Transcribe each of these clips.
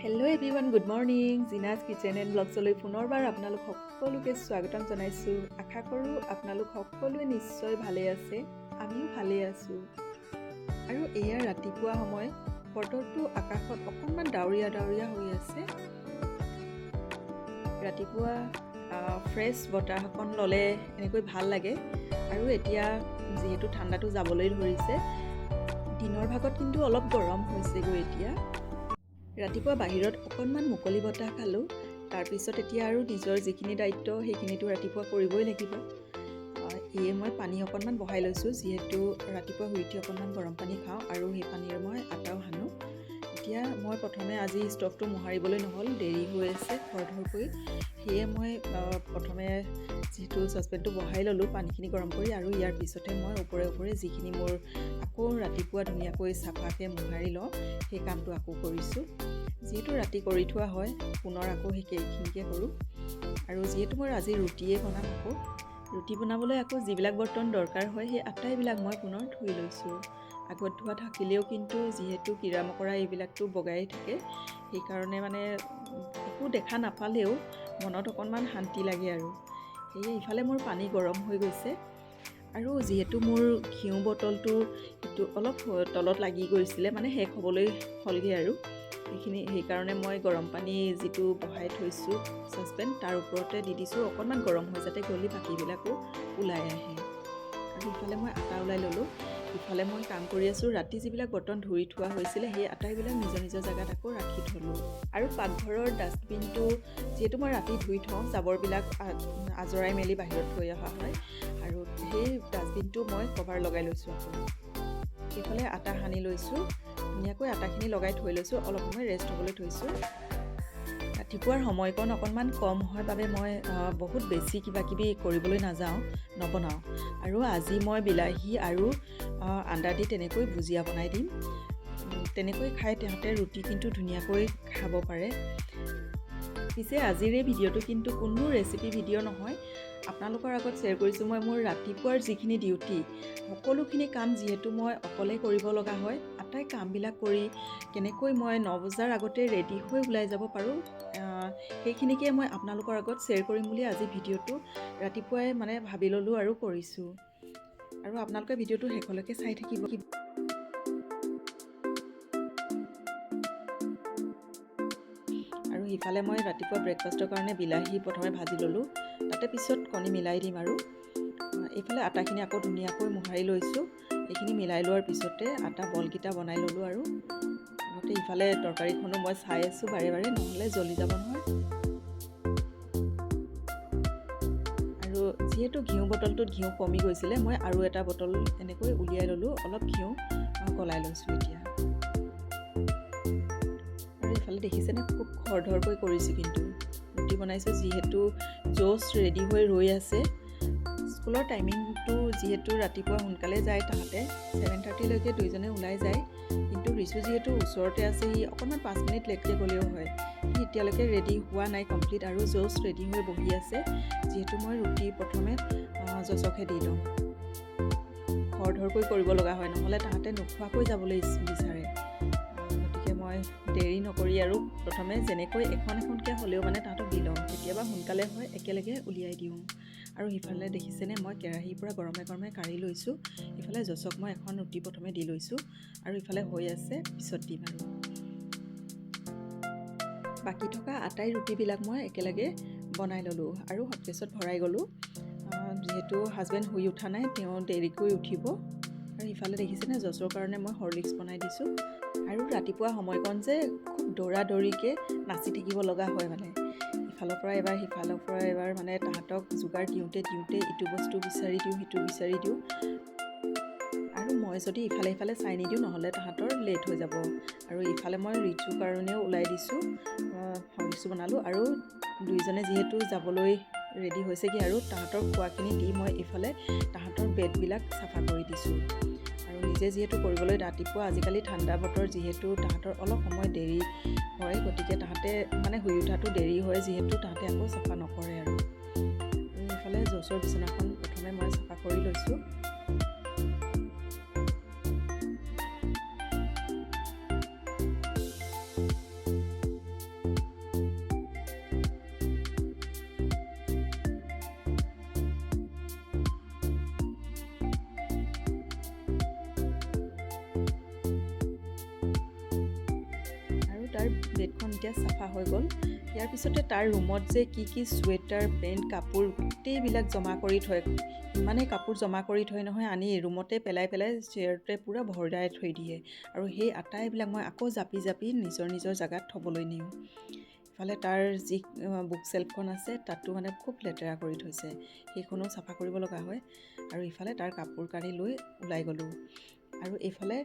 Hello' everyone, good morning. Jinaz kitchen and ব্লগছলৈ পুনৰবাৰ আপোনালোক সকলোকে স্বাগতম জনাইছোঁ। আশা কৰোঁ আপোনালোক সকলোৱে নিশ্চয় ভালে আছে, আমিও ভালে আছোঁ। আৰু এয়া ৰাতিপুৱা সময়, বতৰটো আকাশত অকণমান ডাৱৰীয়া ডাৱৰীয়া হৈ আছে। ৰাতিপুৱা ফ্ৰেছ বতাহ অকণ ল'লে এনেকৈ ভাল লাগে। আৰু এতিয়া যিহেতু ঠাণ্ডাটো যাবলৈ ধৰিছে, দিনৰ ভাগত কিন্তু অলপ গৰম হৈছেগৈ। এতিয়া ৰাতিপুৱা বাহিৰত অকণমান মুকলি বতাহ খালোঁ। তাৰপিছত এতিয়া আৰু নিজৰ যিখিনি দায়িত্ব সেইখিনিতো ৰাতিপুৱা কৰিবই লাগিব। এয়ে মই পানী অকণমান বহাই লৈছোঁ, যিহেতু ৰাতিপুৱা শুই উঠি অকণমান গৰম পানী খাওঁ আৰু সেই পানীৰে মই আটাও সানো। এতিয়া মই প্ৰথমে আজি ষ্টভটো মোহাৰিবলৈ নহ'ল, দেৰি হৈ আছে খৰধৰকৈ। সেয়ে মই প্ৰথমে যিহেতু চচপেনটো বহাই ল'লোঁ পানীখিনি গৰম কৰি, আৰু ইয়াৰ পিছতে মই ওপৰে ওপৰে যিখিনি মোৰ আকৌ ৰাতিপুৱা ধুনীয়াকৈ চাফাকৈ মোহাৰি লওঁ সেই কামটো আকৌ কৰিছোঁ। যিহেতু ৰাতি কৰি থোৱা হয়, পুনৰ আকৌ সেইখিনিকে কৰোঁ। আৰু যিহেতু মই আজি ৰুটিয়ে বনাম, আকৌ ৰুটি বনাবলৈ আকৌ যিবিলাক বৰ্তন দৰকাৰ হয় সেই আটাইবিলাক মই পুনৰ ধুই লৈছোঁ। আগত ধোৱা থাকিলেও কিন্তু যিহেতু কিৰা মকৰা এইবিলাকতো বগাই থাকে, সেইকাৰণে মানে একো দেখা নাপালেও মনত অকণমান শান্তি লাগে। আৰু সেয়ে ইফালে মোৰ পানী গৰম হৈ গৈছে, আৰু যিহেতু মোৰ ঘিউ বটলটো সেইটো অলপ তলত লাগি গৈছিলে, মানে শেষ হ'বলৈ হ'লগৈ আৰু সেইকাৰণে মই গৰম পানী যিটো বহাই থৈছোঁ চচপেন তাৰ ওপৰতে দি দিছোঁ, অকণমান গৰম হৈ যাতে গলি বাকীবিলাকো ওলাই আহে। আৰু ইফালে মই আটা ওলাই ল'লোঁ। ইফালে মই কাম কৰি আছোঁ। ৰাতি যিবিলাক বৰ্তন ধুই থোৱা হৈছিলে সেই আটাইবিলাক নিজৰ নিজৰ জেগাত আকৌ ৰাখি থ'লোঁ। আৰু পাকঘৰৰ ডাষ্টবিনটো যিহেতু মই ৰাতি ধুই থওঁ, জাবৰবিলাক আজৰাই মেলি বাহিৰত থৈ অহা হয়, আৰু সেই ডাষ্টবিনটো মই কভাৰ লগাই লৈছোঁ। আকৌ এইফালে আটা সানি লৈছোঁ, ধুনীয়াকৈ আটাখিনি লগাই থৈ লৈছোঁ, অলপ সময় ৰেষ্ট হ'বলৈ থৈছোঁ। ৰাতিপুৱাৰ সময়কণ অকণমান কম হয় বাবে মই বহুত বেছি কিবাকিবি কৰিবলৈ নবনাওঁ। আৰু আজি মই বিলাহী আৰু আদা দি তেনেকৈ ভুজিয়া বনাই দিম। তেনেকৈ খাই তেহঁতে ৰুটি কিন্তু ধুনীয়াকৈ খাব পাৰে। পিছে আজিৰ এই ভিডিঅ'টো কিন্তু কোনো ৰেচিপি ভিডিঅ' নহয়, আপোনালোকৰ আগত শ্বেয়াৰ কৰিছোঁ মই মোৰ ৰাতিপুৱাৰ যিখিনি ডিউটি, সকলোখিনি কাম যিহেতু মই অকলে কৰিব লগা হয়, আটাই কামবিলাক কৰি কেনেকৈ মই 9 বজাৰ আগতে ৰেডি হৈ ওলাই যাব পাৰোঁ, সেইখিনিকে মই আপোনালোকৰ আগত শ্বেয়াৰ কৰিম বুলি আজি ভিডিঅ'টো ৰাতিপুৱাই মানে ভাবি ল'লোঁ আৰু কৰিছোঁ। আৰু আপোনালোকে ভিডিঅ'টো শেষলৈকে চাই থাকিব। আৰু ইফালে মই ৰাতিপুৱা ব্ৰেকফাষ্টৰ কাৰণে বিলাহী প্ৰথমে ভাজি ল'লোঁ, তাতে পিছত কণী মিলাই দিম। আৰু এইফালে আটাখিনি আকৌ ধুনীয়াকৈ মোহাৰি লৈছোঁ। এইখিনি মিলাই লোৱাৰ পিছতে আটা বলকেইটা বনাই ল'লোঁ। আৰু লগতে ইফালে তৰকাৰীখনো মই চাই আছোঁ বাৰে বাৰে, নহ'লে জ্বলি যাব নহয়। আৰু যিহেতু ঘিউ বটলটোত ঘিউ কমি গৈছিলে, মই আৰু এটা বটল এনেকৈ উলিয়াই ল'লোঁ, অলপ ঘিউ গলাই লৈছোঁ এতিয়া। আৰু ইফালে দেখিছেনে খুব খৰধৰকৈ কৰিছোঁ, কিন্তু ৰুটি বনাইছোঁ। যিহেতু জোচ ৰেডি হৈ ৰৈ আছে। স্কুলৰ টাইমিংটো যিহেতু ৰাতিপুৱা সোনকালে যায়, তাহাঁতে 7:30লৈকে দুইজনে ওলাই যায়। কিন্তু ৰিচু যিহেতু ওচৰতে আছে, সি অকণমান 5 মিনিট লেটকৈ গ'লেও হয়। সি এতিয়ালৈকে ৰেডি হোৱা নাই কমপ্লিট, আৰু জোচ ৰেডি হৈ বহি আছে। যিহেতু মই ৰুটি প্ৰথমে জচকহে দি লওঁ, খৰধৰকৈ কৰিব লগা হয়, নহ'লে তাহাঁতে নোখোৱাকৈ যাবলৈ বিচাৰে। গতিকে মই দেৰি নকৰি আৰু প্ৰথমে যেনেকৈ এখন এখনকৈ হ'লেও মানে তাহাঁতক দি লওঁ। কেতিয়াবা সোনকালে হয়, একেলগে উলিয়াই দিওঁ। আৰু ইফালে দেখিছেনে মই কেৰাহীৰ পৰা গৰমে গৰমে কাঢ়ি লৈছোঁ। ইফালে জচক মই এখন ৰুটি প্ৰথমে দি লৈছোঁ, আৰু ইফালে হৈ আছে, পিছত দিম। আৰু বাকী থকা আটাই ৰুটিবিলাক মই একেলগে বনাই ল'লোঁ আৰু হটকেছত ভৰাই গ'লোঁ। যিহেতু হাজবেণ্ড শুই উঠা নাই, তেওঁ দেৰিকৈ উঠিব। আৰু ইফালে দেখিছেনে জচৰ কাৰণে মই হৰলিক্স বনাই দিছোঁ। আৰু ৰাতিপুৱা সময়কণ যে খুব দৌৰা দৌৰিকৈ নাচি থাকিব লগা হয়, মানে ইফালৰ পৰা এবাৰ সিফালৰ পৰা এবাৰ, মানে তাহাঁতক যোগাৰ দিওঁতে ইটো বস্তু বিচাৰি দিওঁ, সিটো বিচাৰি দিওঁ। আৰু মই যদি ইফালে সিফালে চাই নিদিওঁ, নহ'লে তাহাঁতৰ লেট হৈ যাব। আৰু ইফালে মই ৰিচুৰ কাৰণেও ওলাই দিছোঁ, হৰলিক্স বনালোঁ। আৰু দুইজনে যিহেতু যাবলৈ ৰেডি হৈছেগৈ, আৰু তাহাঁতৰ খোৱাখিনি দি মই ইফালে তাহাঁতৰ বেডবিলাক চাফা কৰি দিছোঁ। আৰু নিজে যিহেতু কৰিবলৈ ৰাতিপুৱা, আজিকালি ঠাণ্ডা বতৰ যিহেতু তাহাঁতৰ অলপ সময় দেৰি হয়, গতিকে তাহাঁতে মানে শুই উঠাটো দেৰি হয়, যিহেতু তাহাঁতে আকৌ চাফা নকৰে। আৰু ইফালে জচৰ বিচনাখন প্ৰথমে মই চাফা কৰি লৈছোঁ। তাৰ বেডখন এতিয়া চাফা হৈ গ'ল। ইয়াৰ পিছতে তাৰ ৰুমত যে কি চুৱেটাৰ পেণ্ট কাপোৰ গোটেইবিলাক জমা কৰি থয়, ইমানেই কাপোৰ জমা কৰি থয় নহয়, আনি ৰুমতে পেলাই চেয়াৰতে পূৰা ভৰাই থৈ দিয়ে। আৰু সেই আটাইবিলাক মই আকৌ জাপি নিজৰ জেগাত থ'বলৈ নিওঁ। ইফালে তাৰ যি বুক চেল্ফখন আছে তাতো মানে খুব লেতেৰা কৰি থৈছে, সেইখনো চাফা কৰিব লগা হয়। আৰু ইফালে তাৰ কাপোৰ কানি লৈ ওলাই গ'লোঁ। আৰু এইফালে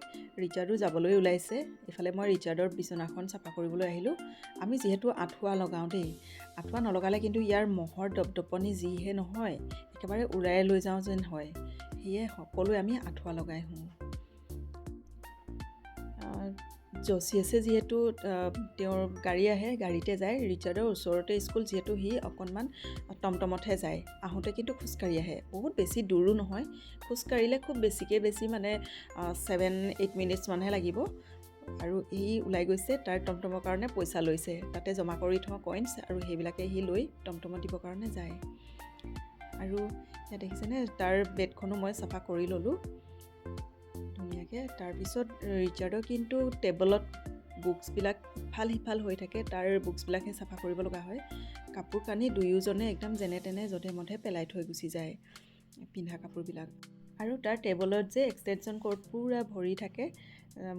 ৰিচাৰ্ডো যাবলৈ ওলাইছে। এইফালে মই ৰিচাৰ্ডৰ বিচনাখন চাফা কৰিবলৈ আহিলোঁ। আমি যিহেতু আঁঠুৱা লগাওঁ দেই, আঁঠুৱা নলগালে কিন্তু ইয়াৰ মহৰ দপদপনি যিহে নহয়, একেবাৰে উৰাই লৈ যাওঁ যেন হয়। সেয়ে সকলোৱে আমি আঁঠুৱা লগাই শুওঁ। জচি আছে যিহেতু তেওঁৰ গাড়ী আহে, গাড়ীতে যায়। ৰিচাৰ্ডৰ ওচৰতে স্কুল যিহেতু সি অকণমান টমটমতহে যায়, আহোঁতে কিন্তু খোজকাঢ়ি আহে। বহুত বেছি দূৰো নহয়, খোজকাঢ়িলে খুব বেছি মানে 7-8 মিনিটছমানহে লাগিব। আৰু সি ওলাই গৈছে, তাৰ টমটমৰ কাৰণে পইচা লৈছে, তাতে জমা কৰি থওঁ কইনছ, আৰু সেইবিলাকে সি লৈ টমটমত দিবৰ কাৰণে যায়। আৰু ইয়াত দেখিছেনে তাৰ বেডখনো মই চাফা কৰি ল'লোঁ ধুনীয়াকৈ। তাৰপিছত ৰিচাৰ্ডৰ কিন্তু টেবলত বুকছবিলাক ইফাল সিফাল হৈ থাকে, তাৰ বুকছবিলাকহে চাফা কৰিব লগা হয়। কাপোৰ কানি দুয়োজনে একদম যেনে তেনে যধে মধে পেলাই থৈ গুচি যায় পিন্ধা কাপোৰবিলাক। আৰু তাৰ টেবলত যে এক্সটেনশ্যন কৰ্ড পূৰা ভৰি থাকে,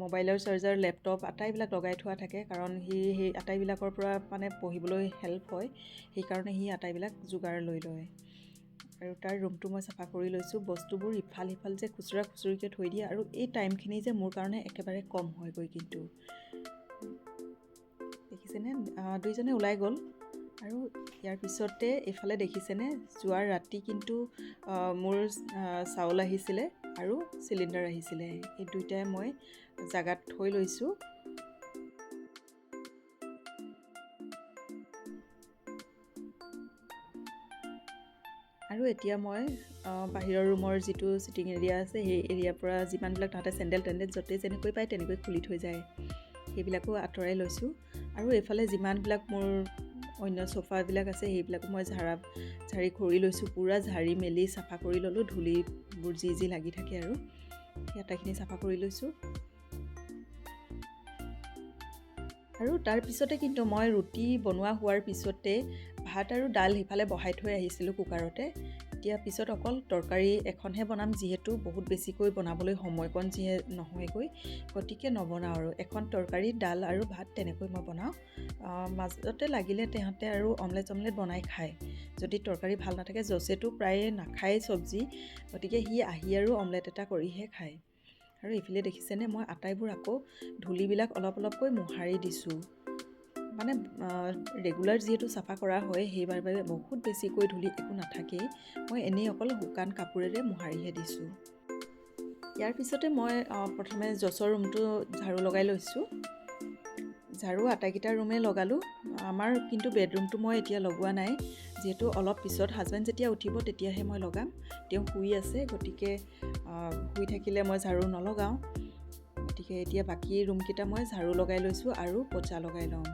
মোবাইলৰ চাৰ্জাৰ লেপটপ আটাইবিলাক লগাই থোৱা থাকে, কাৰণ সি সেই আটাইবিলাকৰ পৰা মানে পঢ়িবলৈ হেল্প হয়, সেইকাৰণে সি আটাইবিলাক যোগাৰ লৈ লয়। আৰু তাৰ ৰুমটো মই চাফা কৰি লৈছোঁ। বস্তুবোৰ ইফাল সিফাল যে খুচুৰিকৈ থৈ দিয়ে, আৰু এই টাইমখিনি যে মোৰ কাৰণে একেবাৰে কম হয়গৈ। কিন্তু দেখিছেনে দুইজনে ওলাই গ'ল। আৰু ইয়াৰ পিছতে এইফালে দেখিছেনে যোৱাৰ ৰাতি কিন্তু মোৰ চাউল আহিছিলে আৰু চিলিণ্ডাৰ আহিছিলে, এই দুইটাই মই জাগাত থৈ লৈছোঁ। আৰু এতিয়া মই বাহিৰৰ ৰুমৰ যিটো চিটিং এৰিয়া আছে, সেই এৰিয়াৰ পৰা যিমানবিলাক তাহাঁতে চেণ্ডেল য'তে যেনেকৈ পায় তেনেকৈ খুলি থৈ যায়, সেইবিলাকো আঁতৰাই লৈছোঁ। আৰু এইফালে যিমানবিলাক মোৰ অন্য চোফাবিলাক আছে সেইবিলাকো মই ঝাৰি কৰি লৈছোঁ, পূৰা ঝাৰি মেলি চাফা কৰি ল'লোঁ। ধূলিবোৰ যি লাগি থাকে আৰু সেই আটাইখিনি চাফা কৰি লৈছোঁ। আৰু তাৰপিছতে কিন্তু মই ৰুটি বনোৱা হোৱাৰ পিছতে ভাত আৰু দাইল সিফালে বহাই থৈ আহিছিলোঁ কুকাৰতে। এতিয়া পিছত অকল তৰকাৰী এখনহে বনাম, যিহেতু বহুত বেছিকৈ বনাবলৈ সময়কণ নহয়গৈ, গতিকে নবনাওঁ। আৰু এখন তৰকাৰী দাল আৰু ভাত তেনেকৈ মই বনাওঁ। মাজতে লাগিলে তেহঁতে আৰু অমলেট বনাই খায়, যদি তৰকাৰী ভাল নাথাকে। জচেটো প্ৰায়ে নাখায় চব্জি, গতিকে সি আহি আৰু অমলেট এটা কৰিহে খায়। আৰু এইফালে দেখিছেনে মই আটাইবোৰ আকৌ ধূলিবিলাক অলপকৈ মোহাৰি দিছোঁ, মানে ৰেগুলাৰ যিহেতু চাফা কৰা হয়, সেইবাবে বহুত বেছিকৈ ধূলি একো নাথাকেই। মই এনেই অকল শুকান কাপোৰেৰে মোহাৰিহে দিছোঁ। ইয়াৰ পিছতে মই প্ৰথমে জচৰ ৰুমটো ঝাৰু লগাই লৈছোঁ। ঝাৰু আটাইকেইটা ৰুমে লগালোঁ। আমাৰ কিন্তু বেডৰুমটো মই এতিয়া লগোৱা নাই, যিহেতু অলপ পিছত হাজবেণ্ড যেতিয়া উঠিব তেতিয়াহে মই লগাম। তেওঁ শুই আছে, গতিকে শুই থাকিলে মই ঝাৰু নলগাওঁ। গতিকে এতিয়া বাকী ৰুমকেইটা মই ঝাৰু লগাই লৈছোঁ আৰু পৰ্চা লগাই লওঁ।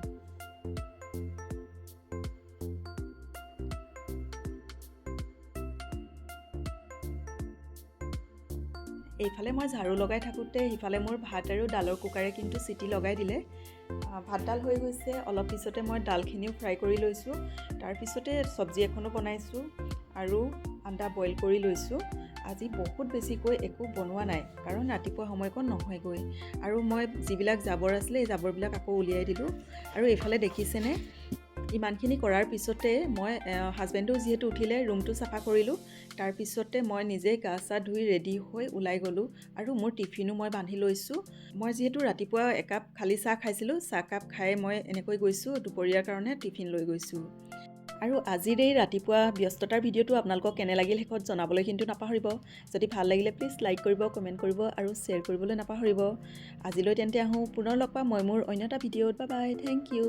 এইফালে মই ঝাৰু লগাই থাকোঁতে সিফালে মোৰ ভাত আৰু ডালৰ কুকাৰে কিন্তু চিটি লগাই দিলে। ভাতডাল হৈ গৈছে, অলপ পিছতে মই ডালখিনিও ফ্ৰাই কৰি লৈছোঁ। তাৰপিছতে চব্জি এখনো বনাইছোঁ আৰু আন্দা বইল কৰি লৈছোঁ। আজি বহুত বেছিকৈ একো বনোৱা নাই, কাৰণ ৰাতিপুৱা সময়কণ নহয়গৈ। আৰু মই যিবিলাক জাবৰ আছিলে এই জাবৰবিলাক আকৌ উলিয়াই দিলোঁ। আৰু এইফালে দেখিছেনে ইমানখিনি কৰাৰ পিছতে মই হাজবেণ্ডো যিহেতু উঠিলে, ৰুমটো চাফা কৰিলোঁ। তাৰপিছতে মই নিজে গা চা ধুই ৰেডি হৈ ওলাই গ'লোঁ, আৰু মোৰ টিফিনো মই বান্ধি লৈছোঁ। মই যিহেতু ৰাতিপুৱা একাপ খালী চাহ খাইছিলোঁ, চাহকাপ খাই মই এনেকৈ গৈছোঁ, দুপৰীয়াৰ কাৰণে টিফিন লৈ গৈছোঁ। আৰু আজিৰ এই ৰাতিপুৱা ব্যস্ততাৰ ভিডিঅ'টো আপোনালোকক কেনে লাগিল শেষত জনাবলৈ কিন্তু নাপাহৰিব। যদি ভাল লাগিলে প্লিজ লাইক কৰিব, কমেণ্ট কৰিব আৰু শ্বেয়াৰ কৰিবলৈ নাপাহৰিব। আজিলৈ তেন্তে আহোঁ, পুনৰ লগ পাম মই মোৰ অন্য এটা ভিডিঅ'ত। Bye bye, thank U.